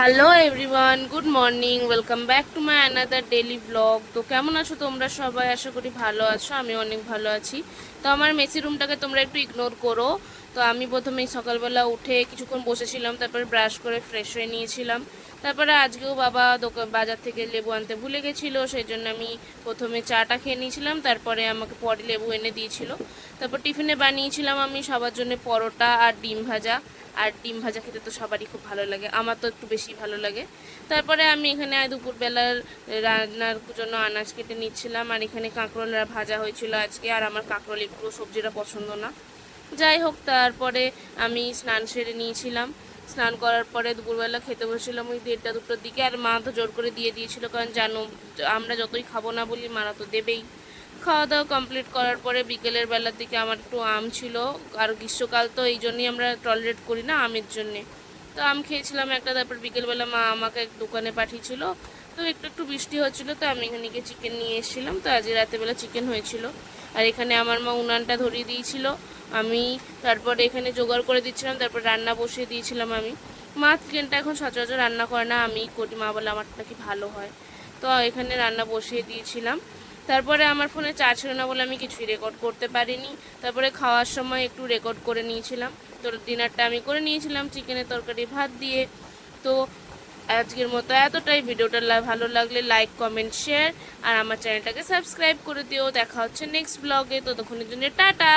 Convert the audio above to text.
Hello everyone, good morning. Welcome back to my another daily blog. তো কেমন আছো তোমরা সবাই? আশা করি ভালো আছো। আমি অনেক ভালো আছি। তো আমার মেসি রুমটাকে তোমরা একটু ইগনোর করো। তো আমি প্রথমেই সকালবেলা উঠে কিছুক্ষণ বসেছিলাম, তারপরে ব্রাশ করে ফ্রেশ হয়ে নিয়েছিলাম। তারপরে আজকেও বাবা বাজার থেকে লেবু আনতে ভুলে গেছিলো, সেই জন্য আমি প্রথমে চাটা খেয়ে নিয়েছিলাম, তারপরে আমাকে পরে লেবু এনে দিয়েছিল। তারপর টিফিনে বানিয়েছিলাম আমি সবার জন্য পরোটা আর ডিম ভাজা। আর ডিম ভাজা খেতে তো সবারই খুব ভালো লাগে, আমার তো একটু বেশি ভালো লাগে। তারপরে আমি এখানে দুপুরবেলার রান্নার জন্য আনাজ কেটে নিচ্ছিলাম, আর এখানে কাঁকরোল ভাজা হয়েছিল আজকে, আর আমার কাঁকরোল একটু সবজিটা পছন্দ না। যাই হোক, তারপরে আমি স্নান সেরে নিয়েছিলাম। স্নান করার পরে দুপুরবেলা খেতে বসেছিলাম ওই 1:30-2টোর দিকে। আর মা তো জোর করে দিয়ে দিয়েছিল, কারণ জানো আমরা যতই খাবো না বলি মারা তো দেবেই। খাওয়া দাওয়া কমপ্লিট করার পরে বিকেলের বেলার দিকে আমার একটু আম ছিল, আর গ্রীষ্মকাল তো এই জন্যই আমরা টলারেট করি না আমের জন্যে। তো আম খেয়েছিলাম একটা। তারপর বিকেলবেলা মা আমাকে এক দোকানে পাঠিয়েছিল। তো একটু একটু বৃষ্টি হচ্ছিলো, তো আমি এখানে গিয়ে চিকেন নিয়ে এসেছিলাম। তো আজকে রাতেরবেলা চিকেন হয়েছিল। আর এখানে আমার মা উনানটা ধরিয়ে দিয়েছিল, আমি তারপরে এখানে জোগাড় করে দিচ্ছিলাম, তারপর রান্না বসিয়ে দিয়েছিলাম আমি। মা চিকেনটা এখন সচরাচর রান্না করে না, আমি করি। মা বলে আমারটা নাকি ভালো হয়। তো এখানে রান্না বসিয়ে দিয়েছিলাম। তারপরে আমার ফোনে চার্জ ছিল না বলে আমি কিছুই রেকর্ড করতে পারিনি। তারপরে খাওয়ার সময় একটু রেকর্ড করে নিয়েছিলাম। তো ডিনারটা আমি করে নিয়েছিলাম চিকেনের তরকারি ভাত দিয়ে। তো আজকের মতো এতটাই। ভিডিওটা ভালো লাগলে লাইক, কমেন্ট, শেয়ার, আর আমার চ্যানেলটাকে সাবস্ক্রাইব করে দিও। দেখা হচ্ছে নেক্সট ব্লগে। ততক্ষণের জন্য টাটা।